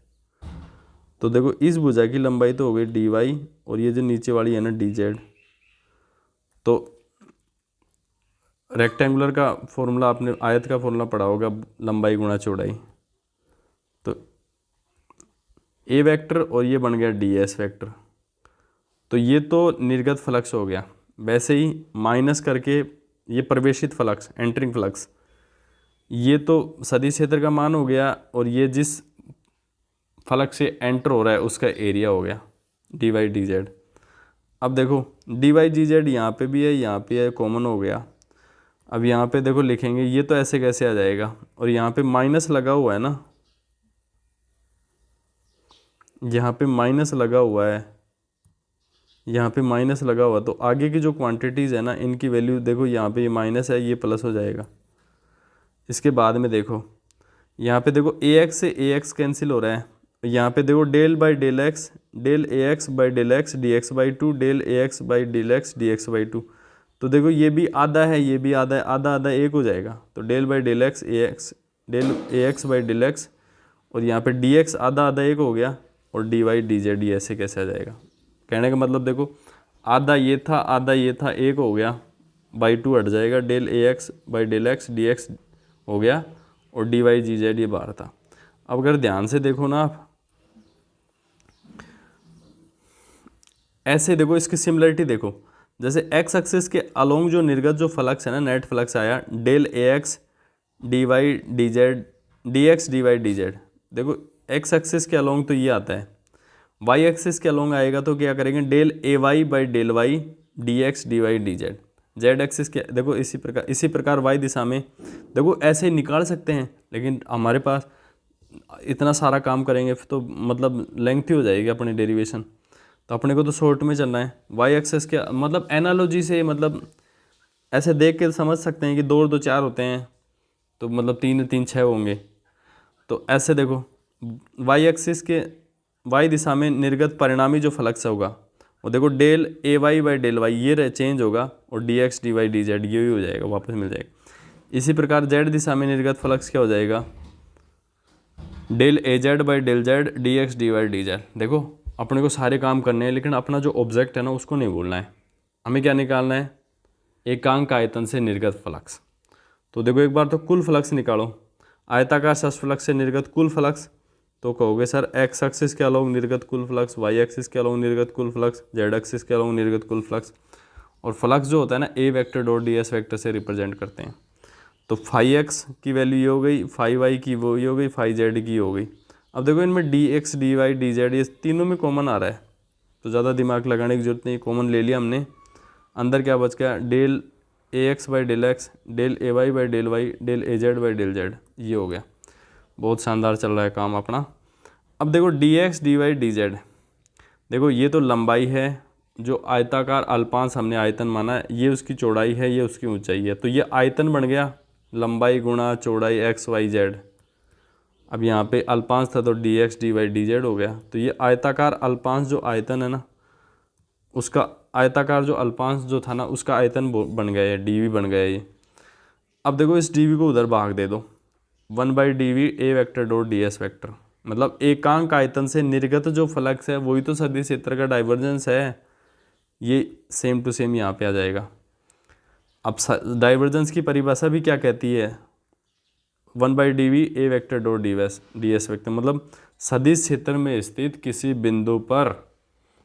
तो देखो इस भुजा की लंबाई तो हो गई डी वाई, और ये जो नीचे वाली है ना डी जेड। तो रेक्टेंगुलर का फॉर्मूला आपने, आयत का फॉर्मूला पढ़ा होगा, लंबाई गुणा चौड़ाई, तो ए वेक्टर और ये बन गया डी एस वेक्टर। तो ये तो निर्गत फ्लक्स हो गया। वैसे ही माइनस करके ये प्रवेशित फ्लक्स, एंटरिंग फ्लक्स, ये तो सदिश क्षेत्र का मान हो गया, और ये जिस फ्लक्स से एंटर हो रहा है उसका एरिया हो गया डी वाई डी जेड। अब देखो डी वाई डी जेड यहाँ पर भी है, यहाँ पे है, कॉमन हो गया। अब यहाँ पे देखो लिखेंगे, ये तो ऐसे कैसे आ जाएगा, और यहाँ पे माइनस लगा हुआ है ना, यहाँ पे माइनस लगा हुआ है, यहाँ पे माइनस लगा हुआ, तो आगे की जो क्वांटिटीज़ है ना इनकी वैल्यू देखो, यहाँ पे ये माइनस है, ये प्लस हो जाएगा। इसके बाद में देखो यहाँ पे देखो ए एक्स से ए एक्स कैंसिल हो रहा है, यहाँ पे देखो del by del X, del A X by del X D X by two, del A X by del X D X by two. तो देखो ये भी आधा है, ये भी आधा है, आधा आधा एक हो जाएगा, तो del by del X A X, del A X by del X, और यहाँ पे डी एक्स आधा आधा एक हो गया, और डी वाई डी जेड ऐसे कैसे आ जाएगा। कहने का मतलब देखो आधा ये था, आधा ये था, एक हो गया, बाई टू हट जाएगा, del A X by del X D X हो गया, और डी वाई जी जेड ये बाहर था। अब अगर ध्यान से देखो ना आप, ऐसे देखो इसकी सिमिलरिटी देखो, जैसे एक्स एक्सिस के अलोंग जो निर्गत जो फ्लक्स है ना, नेट फ्लक्स आया del A X D Y D Z D X D Y D Z. देखो एक्स एक्सिस के अलोंग तो ये आता है, वाई एक्सिस के अलोंग आएगा तो क्या करेंगे, del A Y by del Y D X D Y D Z. Z axis के देखो इसी प्रकार वाई दिशा में देखो ऐसे निकाल सकते हैं, लेकिन हमारे पास इतना सारा काम करेंगे तो मतलब लेंथी हो जाएगी अपनी डेरिवेशन, तो अपने को तो शॉर्ट में चलना है। वाई एक्सिस के मतलब एनालॉजी से मतलब ऐसे देख के समझ सकते हैं कि 2 और 2 4 होते हैं, तो मतलब 3 3 6 होंगे। तो ऐसे देखो वाई एक्सिस के वाई दिशा में निर्गत परिणामी जो फ्लक्स होगा वो देखो del A Y by del Y ये चेंज होगा, और D X D Y D Z ये भी हो जाएगा, वापस मिल जाएगा। इसी प्रकार जेड दिशा में निर्गत फ्लक्स क्या हो जाएगा, del A Z by del Z D X D Y D Z. देखो अपने को सारे काम करने हैं, लेकिन अपना जो ऑब्जेक्ट है ना उसको नहीं भूलना है। हमें क्या निकालना है, एकांक आयतन से निर्गत फ्लक्स। तो देखो एक बार तो कुल फ्लक्स निकालो, आयताकार सस फ्लक्स से निर्गत कुल फ्लक्स, तो कहोगे सर एक्स एक्सिस के अलोंग निर्गत कुल फ्लक्स, वाई एक्सिस के अलोंग निर्गत कुल फ्लक्स, जेड एक्सिस के अलोंग निर्गत कुल फ्लक्स, और फ्लक्स जो होता है ना A vector dot D S vector से रिप्रेजेंट करते हैं। तो फाई एक्स की वैल्यू ये हो गई, फाई वाई की वो ये हो गई, फाई जेड की हो गई। अब देखो इनमें D X D Y D Z ये तीनों में कॉमन आ रहा है, तो ज़्यादा दिमाग लगाने की जरूरत नहीं, कॉमन ले लिया हमने। अंदर क्या बच गया, del A X by del X, del A Y by del Y, del A Z by del Z, ये हो गया। बहुत शानदार चल रहा है काम अपना। अब देखो D X D Y D Z, देखो ये तो लंबाई है, जो आयताकार अल्पांश हमने आयतन माना है, ये उसकी चौड़ाई है, ये उसकी ऊंचाई है, तो ये आयतन बन गया, लंबाई गुणा चौड़ाई एक्स वाई जेड। अब यहाँ पे अल्पांश था तो D X D Y D Z हो गया। तो ये आयताकार अल्पांश जो आयतन है ना, उसका आयताकार जो अल्पांश जो था ना उसका आयतन बन गया है, डी वी बन गया ये। अब देखो इस डी वी को उधर भाग दे दो, 1/dv A vector dot D S vector, मतलब एकांक आयतन से निर्गत जो फ्लक्स है वही तो सदिश क्षेत्र का डाइवर्जेंस है, ये सेम टू सेम यहाँ पे आ जाएगा। अब डाइवर्जेंस की परिभाषा भी क्या कहती है, 1/dv A vector dot D S vector, मतलब सदिश क्षेत्र में स्थित किसी बिंदु पर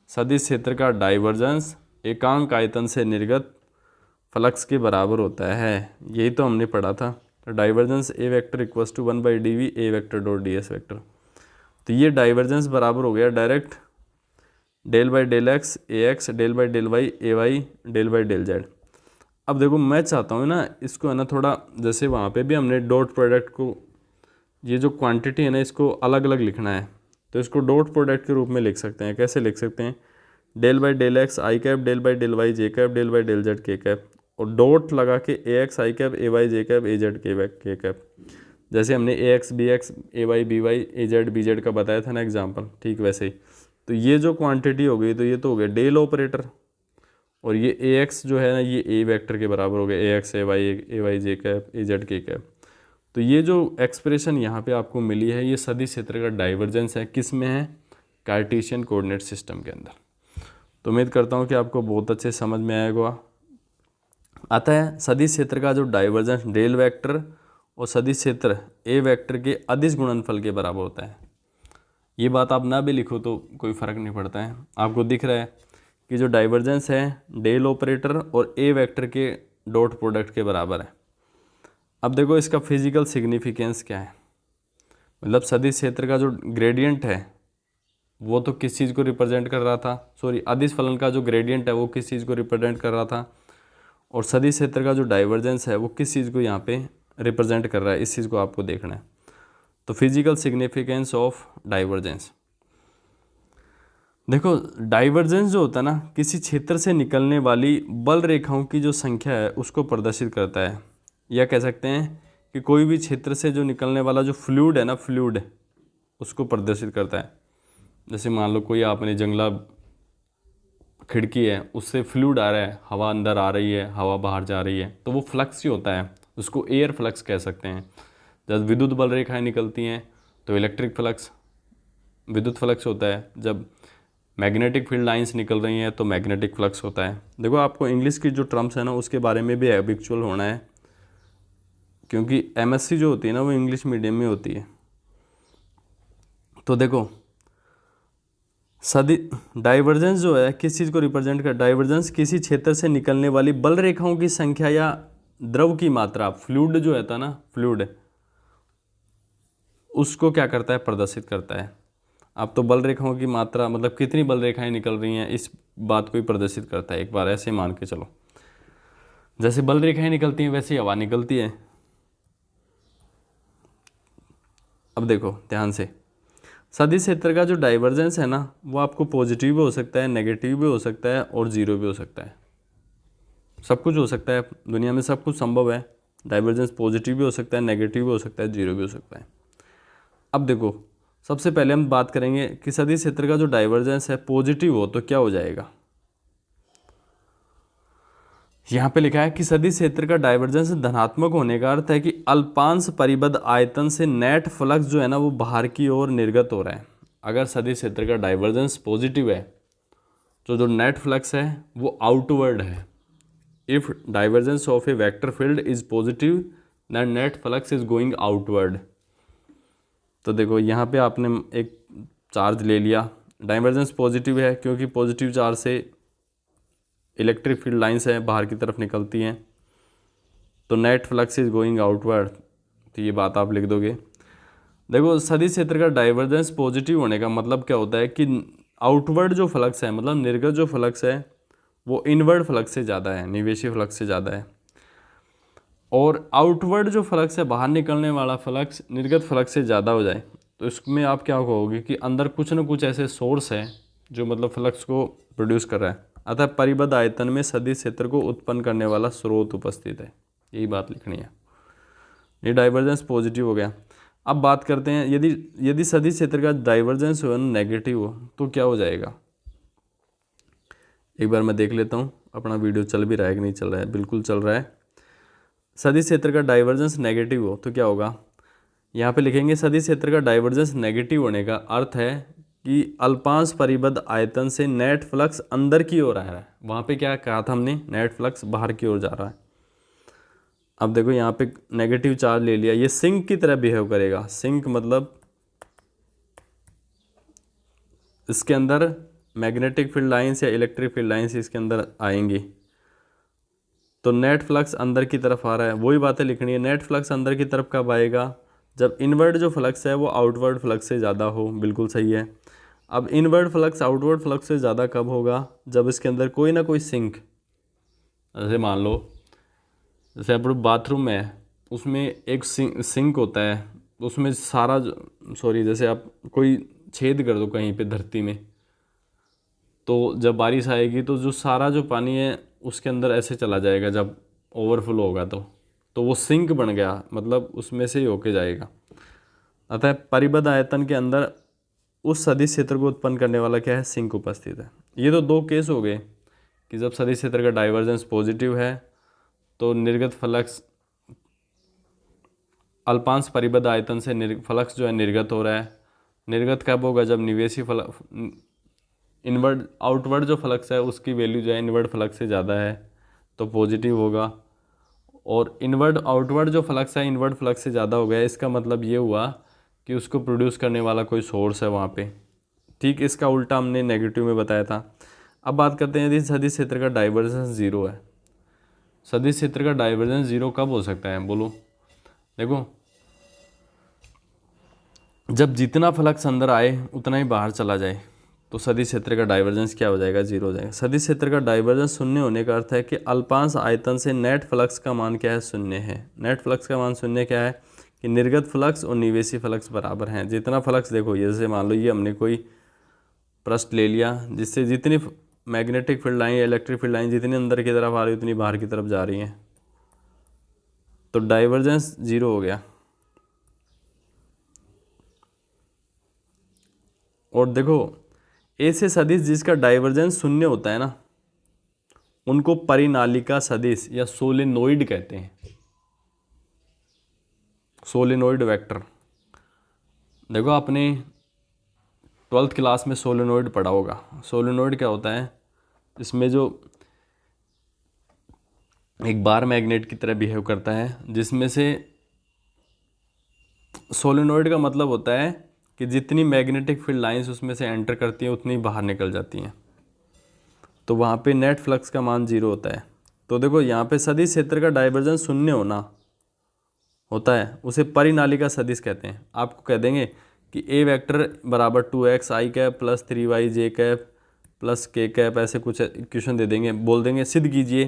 सदिश क्षेत्र का डाइवर्जेंस एकांक आयतन से निर्गत फ्लक्स के बराबर होता है। यही तो हमने पढ़ा था, तो divergence A vector equals to 1/dv A vector dot D S vector. तो ये डाइवर्जेंस बराबर हो गया direct del by del X A X, del by del Y A Y, del by del Z. अब देखो मैं चाहता हूँ ना इसको है ना थोड़ा, जैसे वहाँ पे भी हमने डॉट प्रोडक्ट को, ये जो क्वांटिटी है ना इसको अलग अलग लिखना है, तो इसको डॉट प्रोडक्ट के रूप में लिख सकते हैं। कैसे लिख सकते हैं, del by del X I cap, del by del Y J cap, del by del Z K cap, और डॉट लगा के A X I cap, A Y J cap, A Z K cap. जैसे हमने A X B X, A Y B Y, A Z B Z का बताया था ना example, ठीक वैसे ही। तो ये जो क्वांटिटी हो गई तो ये तो हो गया डेल ऑपरेटर, और ये ए एक्स जो है ना ये ए वेक्टर के बराबर हो गया, ए x A Y J cap, A Z K cap. तो ये जो एक्सप्रेशन यहाँ पे आपको मिली है ये सदिश क्षेत्र का डाइवर्जेंस है, किस में है, कार्टेशियन कोऑर्डिनेट सिस्टम के अंदर। तो उम्मीद करता हूँ कि आपको बहुत अच्छे समझ में आएगा। आता है सदिश क्षेत्र का जो डाइवर्जेंस डेल वेक्टर और सदिश क्षेत्र ए वेक्टर के अदिश गुणनफल के बराबर होता है। ये बात आप ना भी लिखो तो कोई फ़र्क नहीं पड़ता है, आपको दिख रहा है कि जो डाइवर्जेंस है डेल ऑपरेटर और ए वेक्टर के डॉट प्रोडक्ट के बराबर है। अब देखो इसका फिजिकल सिग्निफिकेंस क्या है, मतलब सदिश क्षेत्र का जो ग्रेडियंट है वो तो किस चीज़ को रिप्रेजेंट कर रहा था, सॉरी अदिश फलन का जो ग्रेडियंट है वो किस चीज़ को रिप्रेजेंट कर रहा था, और सदिश क्षेत्र का जो डाइवर्जेंस है वो किस चीज़ को यहाँ पे रिप्रेजेंट कर रहा है, इस चीज़ को आपको देखना है। तो फिजिकल सिग्निफिकेंस ऑफ डाइवर्जेंस, देखो डाइवर्जेंस जो होता है ना किसी क्षेत्र से निकलने वाली बल रेखाओं की जो संख्या है उसको प्रदर्शित करता है, या कह सकते हैं कि कोई भी क्षेत्र से जो निकलने वाला जो फ्लूइड है ना, फ्लूइड उसको प्रदर्शित करता है। जैसे मान लो कोई आपने जंगला खिड़की है उससे फ्लूइड आ रहा है, हवा अंदर आ रही है, हवा बाहर जा रही है, तो वो फ्लक्स ही होता है, उसको एयर फ्लक्स कह सकते हैं। जब विद्युत बल रेखाएं निकलती हैं तो इलेक्ट्रिक फ्लक्स, विद्युत फ्लक्स होता है। जब मैग्नेटिक फील्ड लाइंस निकल रही हैं तो मैग्नेटिक फ्लक्स होता है। देखो आपको इंग्लिश की जो टर्म्स है ना उसके बारे में भी हैबिचुअल होना है, क्योंकि एमएससी जो होती है ना वो इंग्लिश मीडियम में होती है। तो देखो डाइवर्जेंस जो है किस चीज़ को रिप्रेजेंट कर, डाइवर्जेंस किसी क्षेत्र से निकलने वाली बल रेखाओं की संख्या या द्रव की मात्रा, फ्लूइड जो है था ना, फ्लूइड उसको क्या करता है, प्रदर्शित करता है। अब तो बल रेखाओं की मात्रा मतलब कितनी बल रेखाएं निकल रही हैं इस बात को ही प्रदर्शित करता है। एक बार ऐसे मान के चलो, जैसे बल रेखाएं निकलती हैं वैसे हवा निकलती है। अब देखो ध्यान से, सदिश क्षेत्र का जो डाइवर्जेंस है ना वो आपको पॉजिटिव भी हो सकता है, नेगेटिव भी हो सकता है और जीरो भी हो सकता है। सब कुछ हो सकता है, दुनिया में सब कुछ संभव है। डाइवर्जेंस पॉजिटिव भी हो सकता है, नेगेटिव भी हो सकता है, जीरो भी हो सकता है। अब देखो सबसे पहले हम बात करेंगे कि सदिश क्षेत्र का जो डाइवर्जेंस है पॉजिटिव हो तो क्या हो जाएगा। यहाँ पे लिखा है कि सदिश क्षेत्र का डाइवर्जेंस धनात्मक होने का अर्थ है कि अल्पांश परिबद्ध आयतन से नेट फ्लक्स जो है ना वो बाहर की ओर निर्गत हो रहा है। अगर सदिश क्षेत्र का डाइवर्जेंस पॉजिटिव है तो जो नेट फ्लक्स है वो आउटवर्ड है। If divergence of a vector field is positive then net flux is going outward. तो देखो यहाँ पे आपने एक चार्ज ले लिया, डाइवर्जेंस पॉजिटिव है क्योंकि पॉजिटिव चार्ज से इलेक्ट्रिक फील्ड लाइंस हैं बाहर की तरफ निकलती हैं, तो net flux is going outward, तो ये बात आप लिख दोगे। देखो सदिश क्षेत्र का डाइवर्जेंस पॉजिटिव होने का मतलब क्या होता है कि आउटवर्ड जो फ्लक्स है, मतलब निर्गत जो फ्लक्स है वो इनवर्ड फ्लक्स से ज़्यादा है, निवेशी फ्लक्स से ज़्यादा है। और आउटवर्ड जो फ्लक्स है, बाहर निकलने वाला फ्लक्स निर्गत फ्लक्स से ज़्यादा हो जाए, तो इसमें आप क्या कहोगे कि अंदर कुछ ना कुछ ऐसे सोर्स है जो मतलब फ्लक्स को प्रोड्यूस कर रहा है, अतः परिबद्ध आयतन में सदिश क्षेत्र को उत्पन्न करने वाला स्रोत उपस्थित है, यही बात लिखनी है। ये डाइवर्जेंस पॉजिटिव हो गया। अब बात करते हैं यदि सदिश क्षेत्र का डाइवर्जेंस हो नेगेटिव हो तो क्या हो जाएगा। एक बार मैं देख लेता हूँ अपना वीडियो चल भी रहा है कि नहीं चल रहा है, बिल्कुल चल रहा है। सदिश क्षेत्र का डाइवर्जेंस नेगेटिव हो तो क्या होगा, यहाँ पे लिखेंगे सदिश क्षेत्र का डाइवर्जेंस नेगेटिव होने का अर्थ है कि अल्पांश परिबद्ध आयतन से नेट फ्लक्स अंदर की ओर आ रहा है। वहाँ पे क्या कहा था हमने, नेट फ्लक्स बाहर की ओर जा रहा है। अब देखो यहाँ पे नेगेटिव चार्ज ले लिया, ये सिंक की तरह बिहेव करेगा। सिंक मतलब इसके अंदर मैग्नेटिक फील्ड लाइंस या इलेक्ट्रिक फील्ड लाइंस इसके अंदर आएंगी, तो नेट फ्लक्स अंदर की तरफ आ रहा है। वही बातें लिखनी है, नेट फ्लक्स अंदर की तरफ कब आएगा, जब इनवर्ड जो फ्लक्स है वो आउटवर्ड फ्लक्स से ज़्यादा हो। बिल्कुल सही है। अब इनवर्ड फ्लक्स आउटवर्ड फ्लक्स से ज़्यादा कब होगा, जब इसके अंदर कोई ना कोई सिंक, जैसे मान लो जैसे अपने बाथरूम में उसमें एक सिंक होता है, उसमें सारा जैसे आप कोई छेद कर दो कहीं पे धरती में, तो जब बारिश आएगी तो जो सारा जो पानी है उसके अंदर ऐसे चला जाएगा, जब ओवरफ्लो होगा तो वो सिंक बन गया, मतलब उसमें से ही होके जाएगा। अतः परिबद्ध आयतन के अंदर उस सदिश क्षेत्र को उत्पन्न करने वाला क्या है, सिंक उपस्थित है। ये तो दो केस हो गए कि जब सदिश क्षेत्र का डाइवर्जेंस पॉजिटिव है तो निर्गत फ्लक्स अल्पांश परिबद्ध आयतन से फ्लक्स जो है निर्गत हो रहा है। निर्गत कब होगा, जब निवेशी इनवर्ड आउटवर्ड जो फ्लक्स है उसकी वैल्यू जो है इनवर्ड फ्लक्स से ज़्यादा है, तो पॉजिटिव होगा। और इनवर्ड आउटवर्ड जो फ्लक्स है इनवर्ड फ्लक्स से ज़्यादा हो गया, इसका मतलब ये हुआ कि उसको प्रोड्यूस करने वाला कोई सोर्स है वहाँ पे। ठीक इसका उल्टा हमने नेगेटिव में बताया था। अब बात करते हैं यदि सदिश क्षेत्र का डाइवर्जेंस ज़ीरो है। सदिश क्षेत्र का डाइवर्जेंस ज़ीरो कब हो सकता है, बोलो। देखो जब जितना फ्लक्स अंदर आए उतना ही बाहर चला जाए, तो सदिश क्षेत्र का डाइवर्जेंस क्या हो जाएगा, जीरो हो जाएगा। सदिश क्षेत्र का डाइवर्जेंस शून्य होने का अर्थ है कि अल्पांश आयतन से नेट फ्लक्स का मान क्या है, शून्य है। नेट फ्लक्स का मान शून्य क्या है कि निर्गत फ्लक्स और निवेशी फ्लक्स बराबर हैं। जितना फ्लक्स, देखो जैसे मान लो ये हमने कोई पृष्ठ ले लिया जिससे जितनी मैग्नेटिक फील्ड लाइन या इलेक्ट्रिक फील्ड लाइन जितनी अंदर की तरफ आ रही है उतनी बाहर की तरफ जा रही हैं, तो डाइवर्जेंस जीरो हो गया। और देखो ऐसे सदिश जिसका डाइवर्जेंस शून्य होता है ना, उनको परिनालिका सदिश या सोलेनोइड कहते हैं। सोलेनोइड वेक्टर, देखो आपने 12th क्लास में सोलेनोइड पढ़ा होगा। सोलेनोइड क्या होता है, इसमें जो एक बार मैग्नेट की तरह बिहेव करता है, जिसमें से सोलेनोइड का मतलब होता है कि जितनी मैग्नेटिक फील्ड लाइंस उसमें से एंटर करती हैं उतनी बाहर निकल जाती हैं, तो वहाँ पे नेट फ्लक्स का मान जीरो होता है। तो देखो यहाँ पे सदिश क्षेत्र का डाइवर्जेंस शून्य होना होता है, उसे परिनालिका सदिश कहते हैं। आपको कह देंगे कि ए वेक्टर बराबर 2x i cap plus 3y j cap plus k cap, ऐसे कुछ इक्वेशन दे देंगे, बोल देंगे सिद्ध कीजिए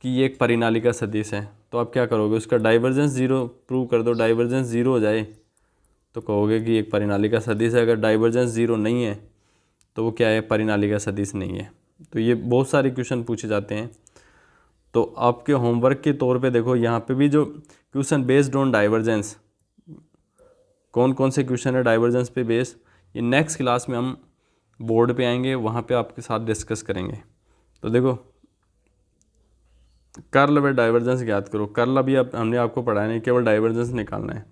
कि ये एक परिनालिका सदिश है। तो आप क्या करोगे, उसका डाइवर्जेंस जीरो प्रूव कर दो। डाइवर्जेंस जीरो हो जाए तो कहोगे कि एक परिनालिका सदिश है। अगर डाइवर्जेंस जीरो नहीं है तो वो क्या है, परिनालिका सदिश नहीं है। तो ये बहुत सारे क्वेश्चन पूछे जाते हैं। तो आपके होमवर्क के तौर पे देखो यहाँ पे भी जो क्वेश्चन बेस्ड ऑन डाइवर्जेंस, कौन कौन से क्वेश्चन है डाइवर्जेंस पे बेस, ये नेक्स्ट क्लास में हम बोर्ड पे आएंगे, वहाँ पे आपके साथ डिस्कस करेंगे। तो देखो कर्ल व डाइवर्जेंस ज्ञात करो। कर्ल अभी हमने आपको पढ़ाया नहीं, केवल डाइवर्जेंस निकालना है।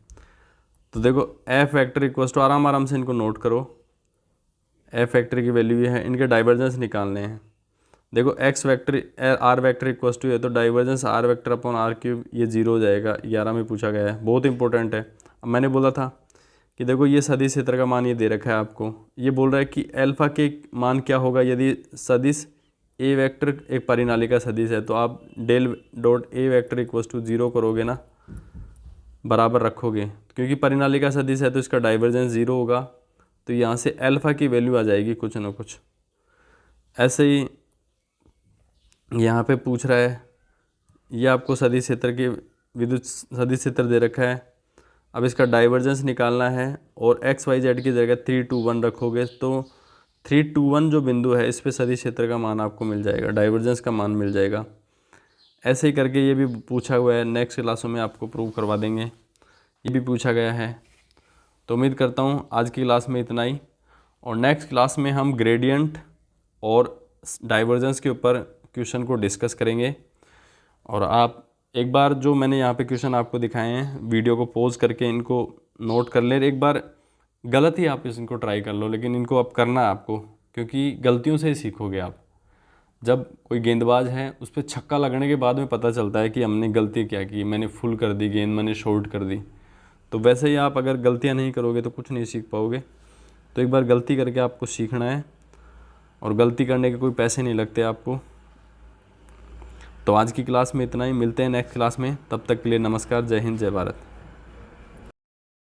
तो देखो एफ वेक्टर इक्वल टू, आराम से इनको नोट करो, एफ वेक्टर की वैल्यू ये है, इनके डाइवर्जेंस निकालने हैं। देखो X vector R vector equal to है, तो divergence R vector upon R cube ये जीरो हो जाएगा। 11 में पूछा गया है, बहुत इंपॉर्टेंट है। अब मैंने बोला था कि देखो ये सदिश क्षेत्र का मान ये दे रखा है आपको, ये बोल रहा है कि अल्फा के मान क्या होगा यदि सदिश ए वेक्टर एक परिनालिका सदिश है। तो आप del dot A vector equal to 0 करोगे ना, बराबर रखोगे, क्योंकि परिनालिका सदिश है तो इसका डाइवर्जेंस 0 होगा, तो यहाँ से अल्फा की वैल्यू आ जाएगी कुछ ना कुछ। ऐसे ही यहाँ पे पूछ रहा है, ये आपको सदिश क्षेत्र की विद्युत सदिश क्षेत्र दे रखा है, अब इसका डाइवर्जेंस निकालना है और एक्स वाई जेड की जगह 3 2 1 रखोगे तो 3 2 1 जो बिंदु है इस पे सदिश क्षेत्र का मान आपको मिल जाएगा, डाइवर्जेंस का मान मिल जाएगा। ऐसे ही करके ये भी पूछा हुआ है, नेक्स्ट क्लासों में आपको प्रूव करवा देंगे, ये भी पूछा गया है। तो उम्मीद करता हूँ आज की क्लास में इतना ही, और नेक्स्ट क्लास में हम ग्रेडियंट और डाइवर्जेंस के ऊपर क्वेश्चन को डिस्कस करेंगे। और आप एक बार जो मैंने यहाँ पे क्वेश्चन आपको दिखाए हैं, वीडियो को पॉज करके इनको नोट कर ले, एक बार गलत ही आप इनको ट्राई कर लो, लेकिन इनको अब करना है आपको, क्योंकि गलतियों से ही सीखोगे आप। जब कोई गेंदबाज है उस पर छक्का लगने के बाद में पता चलता है कि हमने गलती क्या की, मैंने फुल कर दी गेंद, मैंने शॉर्ट कर दी। तो वैसे ही आप अगर गलतियाँ नहीं करोगे तो कुछ नहीं सीख पाओगे। तो एक बार गलती करके आपको सीखना है, और गलती करने के कोई पैसे नहीं लगते आपको। तो आज की क्लास में इतना ही, मिलते हैं नेक्स्ट क्लास में, तब तक के लिए नमस्कार, जय हिंद, जय भारत।